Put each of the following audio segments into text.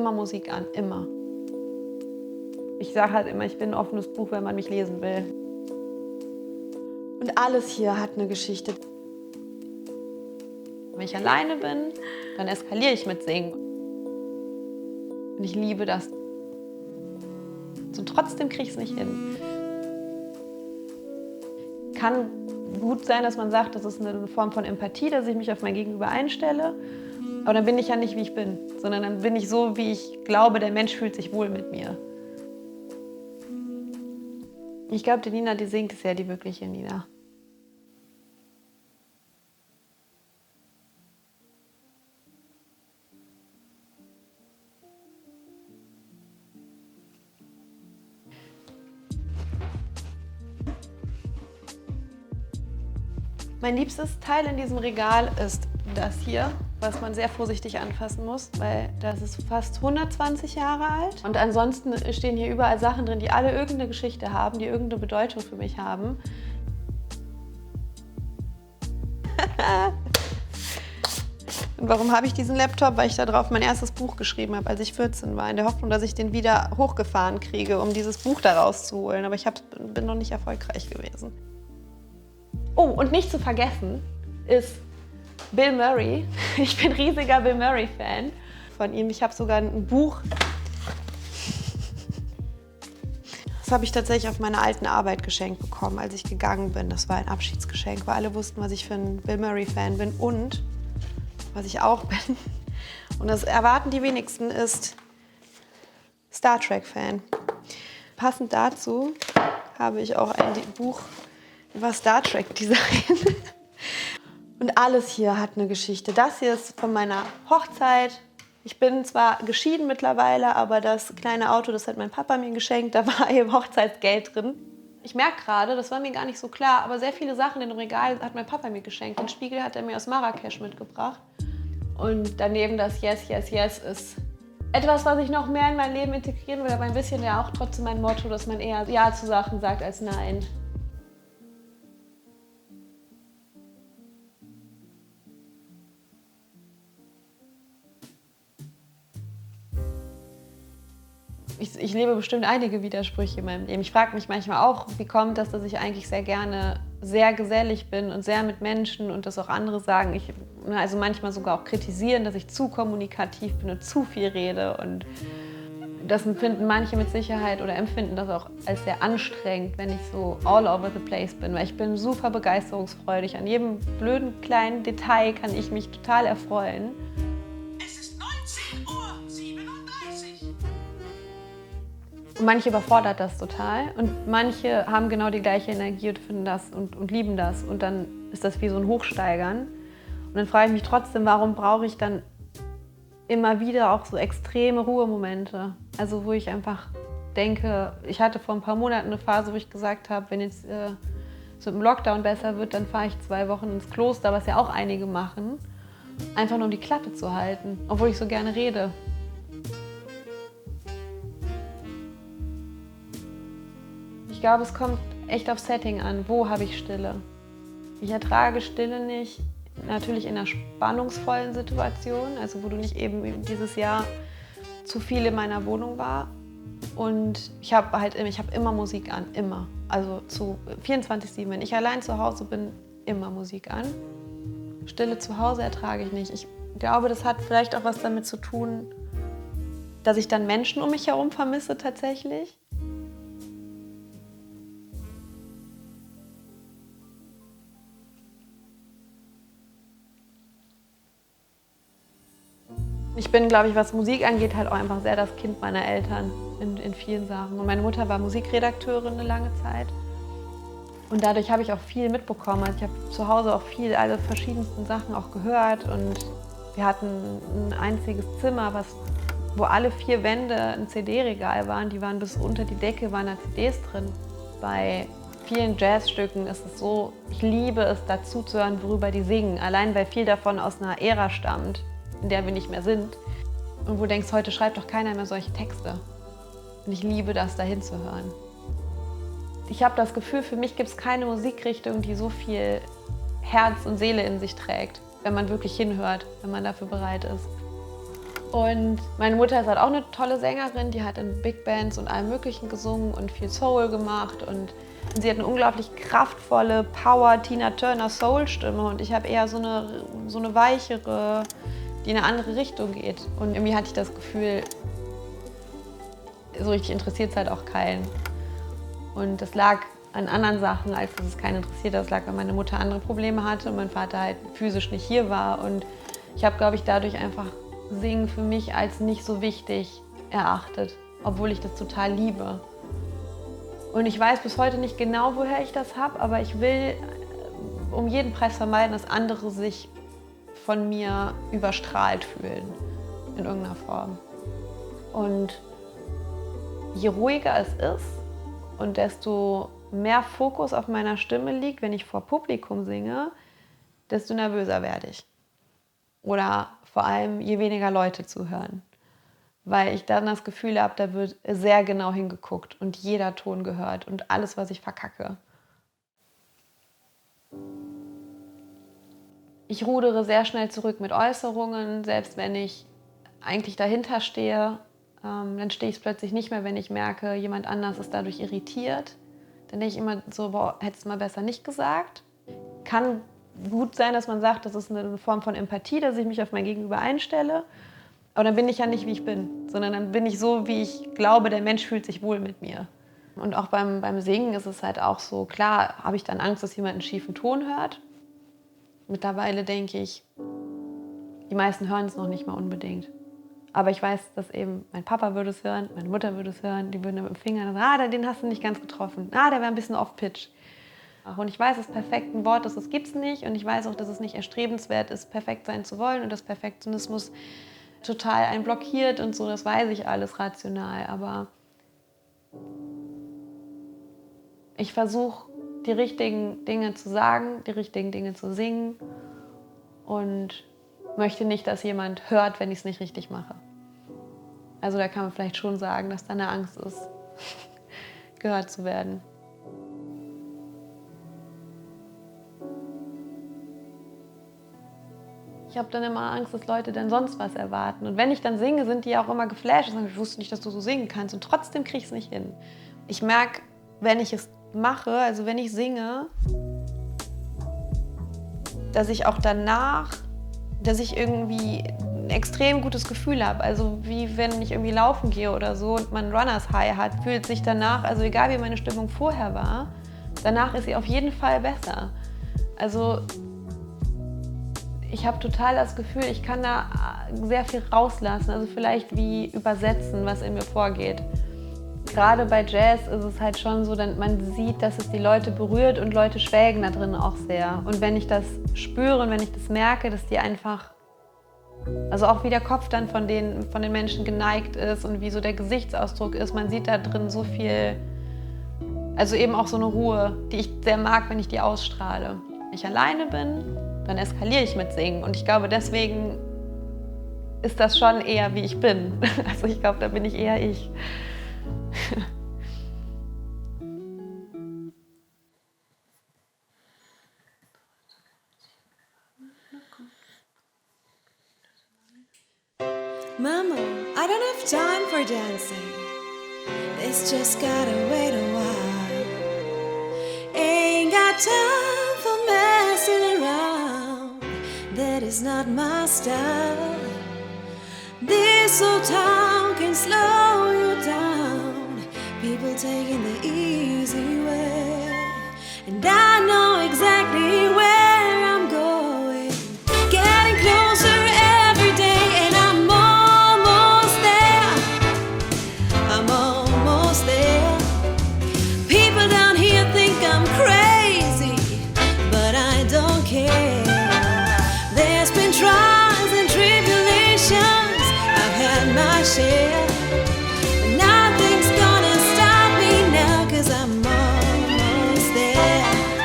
immer Musik an, immer. Ich sage halt immer, ich bin ein offenes Buch, wenn man mich lesen will. Und alles hier hat eine Geschichte. Wenn ich alleine bin, dann eskaliere ich mit Singen. Und ich liebe das. Und trotzdem kriege ich es nicht hin. Kann gut sein, dass man sagt, das ist eine Form von Empathie, dass ich mich auf mein Gegenüber einstelle. Aber dann bin ich ja nicht, wie ich bin, sondern dann bin ich so, wie ich glaube, der Mensch fühlt sich wohl mit mir. Ich glaube, die Nina, die singt, ist ja die wirkliche Nina. Mein liebstes Teil in diesem Regal ist das hier, was man sehr vorsichtig anfassen muss, weil das ist fast 120 Jahre alt. Und ansonsten stehen hier überall Sachen drin, die alle irgendeine Geschichte haben, die irgendeine Bedeutung für mich haben. Und warum habe ich diesen Laptop? Weil ich da drauf mein erstes Buch geschrieben habe, als ich 14 war, in der Hoffnung, dass ich den wieder hochgefahren kriege, um dieses Buch da rauszuholen. Aber ich bin noch nicht erfolgreich gewesen. Oh, und nicht zu vergessen ist Bill Murray. Ich bin riesiger Bill Murray-Fan von ihm. Ich habe sogar ein Buch. Das habe ich tatsächlich auf meiner alten Arbeit geschenkt bekommen, als ich gegangen bin. Das war ein Abschiedsgeschenk, weil alle wussten, was ich für ein Bill Murray-Fan bin und was ich auch bin. Und das erwarten die wenigsten, ist Star Trek-Fan. Passend dazu habe ich auch ein Buch über Star Trek-Design. Und alles hier hat eine Geschichte. Das hier ist von meiner Hochzeit. Ich bin zwar geschieden mittlerweile, aber das kleine Auto, das hat mein Papa mir geschenkt, da war eben Hochzeitsgeld drin. Ich merke gerade, das war mir gar nicht so klar, aber sehr viele Sachen in dem Regal hat mein Papa mir geschenkt. Den Spiegel hat er mir aus Marrakesch mitgebracht. Und daneben das Yes, Yes, Yes ist etwas, was ich noch mehr in mein Leben integrieren will, aber ein bisschen ja auch trotzdem mein Motto, dass man eher Ja zu Sachen sagt als Nein. Ich lebe bestimmt einige Widersprüche in meinem Leben. Ich frage mich manchmal auch, wie kommt das, dass ich eigentlich sehr gerne sehr gesellig bin und sehr mit Menschen und das auch andere sagen. Also manchmal sogar auch kritisieren, dass ich zu kommunikativ bin und zu viel rede. Und das empfinden manche mit Sicherheit oder empfinden das auch als sehr anstrengend, wenn ich so all over the place bin. Weil ich bin super begeisterungsfreudig. An jedem blöden kleinen Detail kann ich mich total erfreuen. Und manche überfordert das total und manche haben genau die gleiche Energie und finden das und lieben das. Und dann ist das wie so ein Hochsteigern. Und dann frage ich mich trotzdem, warum brauche ich dann immer wieder auch so extreme Ruhemomente? Also wo ich einfach denke, ich hatte vor ein paar Monaten eine Phase, wo ich gesagt habe, wenn jetzt so im Lockdown besser wird, dann fahre ich 2 Wochen ins Kloster, was ja auch einige machen. Einfach nur um die Klappe zu halten, obwohl ich so gerne rede. Ich glaube, es kommt echt auf Setting an. Wo habe ich Stille? Ich ertrage Stille nicht, natürlich in einer spannungsvollen Situation, also wo du nicht eben dieses Jahr zu viel in meiner Wohnung war. Und ich habe immer Musik an, immer. Also zu 24/7. Wenn ich allein zu Hause bin, immer Musik an. Stille zu Hause ertrage ich nicht. Ich glaube, das hat vielleicht auch was damit zu tun, dass ich dann Menschen um mich herum vermisse tatsächlich. Ich bin, glaube ich, was Musik angeht, halt auch einfach sehr das Kind meiner Eltern in vielen Sachen. Und meine Mutter war Musikredakteurin eine lange Zeit. Und dadurch habe ich auch viel mitbekommen. Also ich habe zu Hause auch alle verschiedensten Sachen auch gehört. Und wir hatten ein einziges Zimmer, wo alle 4 Wände ein CD-Regal waren. Die waren bis unter die Decke, waren da CDs drin. Bei vielen Jazzstücken ist es so, ich liebe es, dazu zu hören, worüber die singen. Allein weil viel davon aus einer Ära stammt, in der wir nicht mehr sind. Und wo du denkst, heute schreibt doch keiner mehr solche Texte. Und ich liebe das, da hinzuhören. Ich habe das Gefühl, für mich gibt es keine Musikrichtung, die so viel Herz und Seele in sich trägt, wenn man wirklich hinhört, wenn man dafür bereit ist. Und meine Mutter ist halt auch eine tolle Sängerin, die hat in Big Bands und allem Möglichen gesungen und viel Soul gemacht. Und sie hat eine unglaublich kraftvolle Power Tina Turner Soul-Stimme und ich habe eher so eine weichere, die in eine andere Richtung geht. Und irgendwie hatte ich das Gefühl, so richtig interessiert es halt auch keinen. Und das lag an anderen Sachen, als dass es keinen interessiert hat. Das lag, weil meine Mutter andere Probleme hatte und mein Vater halt physisch nicht hier war. Und ich habe, glaube ich, dadurch einfach Singen für mich als nicht so wichtig erachtet, obwohl ich das total liebe. Und ich weiß bis heute nicht genau, woher ich das habe, aber ich will um jeden Preis vermeiden, dass andere sich von mir überstrahlt fühlen, in irgendeiner Form. Und je ruhiger es ist und desto mehr Fokus auf meiner Stimme liegt, wenn ich vor Publikum singe, desto nervöser werde ich. Oder vor allem, je weniger Leute zuhören. Weil ich dann das Gefühl habe, da wird sehr genau hingeguckt und jeder Ton gehört und alles, was ich verkacke. Ich rudere sehr schnell zurück mit Äußerungen, selbst wenn ich eigentlich dahinter stehe, dann stehe ich es plötzlich nicht mehr, wenn ich merke, jemand anders ist dadurch irritiert. Dann denke ich immer so, boah, hättest du mal besser nicht gesagt. Kann gut sein, dass man sagt, das ist eine Form von Empathie, dass ich mich auf mein Gegenüber einstelle. Aber dann bin ich ja nicht, wie ich bin, sondern dann bin ich so, wie ich glaube, der Mensch fühlt sich wohl mit mir. Und auch beim Singen ist es halt auch so, klar habe ich dann Angst, dass jemand einen schiefen Ton hört. Mittlerweile denke ich, die meisten hören es noch nicht mal unbedingt. Aber ich weiß, dass eben mein Papa würde es hören, meine Mutter würde es hören, die würden mit dem Finger sagen, den hast du nicht ganz getroffen, der wäre ein bisschen off-pitch. Und ich weiß, das perfekte Wort ist, das gibt es nicht. Und ich weiß auch, dass es nicht erstrebenswert ist, perfekt sein zu wollen und dass Perfektionismus total einen blockiert und so, das weiß ich alles rational. Aber ich versuche, die richtigen Dinge zu sagen, die richtigen Dinge zu singen und möchte nicht, dass jemand hört, wenn ich es nicht richtig mache. Also da kann man vielleicht schon sagen, dass da eine Angst ist, gehört zu werden. Ich habe dann immer Angst, dass Leute dann sonst was erwarten. Und wenn ich dann singe, sind die auch immer geflasht und sagen, ich wusste nicht, dass du so singen kannst. Und trotzdem kriege ich es nicht hin. Ich merke, wenn ich es mache, also wenn ich singe, dass ich auch danach, dass ich irgendwie ein extrem gutes Gefühl habe. Also wie wenn ich irgendwie laufen gehe oder so und man Runners High hat, fühlt sich danach, also egal wie meine Stimmung vorher war, danach ist sie auf jeden Fall besser. Also ich habe total das Gefühl, ich kann da sehr viel rauslassen, also vielleicht wie übersetzen, was in mir vorgeht. Gerade bei Jazz ist es halt schon so, man sieht, dass es die Leute berührt und Leute schwelgen da drin auch sehr. Und wenn ich das spüre und wenn ich das merke, dass die einfach, also auch wie der Kopf dann von den Menschen geneigt ist und wie so der Gesichtsausdruck ist, man sieht da drin so viel, also eben auch so eine Ruhe, die ich sehr mag, wenn ich die ausstrahle. Wenn ich alleine bin, dann eskaliere ich mit Singen. Und ich glaube, deswegen ist das schon eher, wie ich bin. Also ich glaube, da bin ich eher ich. Mama, I don't have time for dancing. It's just gotta wait a while. Ain't got time for messing around. That is not my style. This old town can slow you down. People taking the easy way. And I know exactly where I'm going. Getting closer every day, and I'm almost there. I'm almost there. People down here think I'm crazy, but I don't care. There's been trials and tribulations, I've had my share. Nothing's gonna stop me now, 'cause I'm almost there.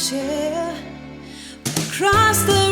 share. Across the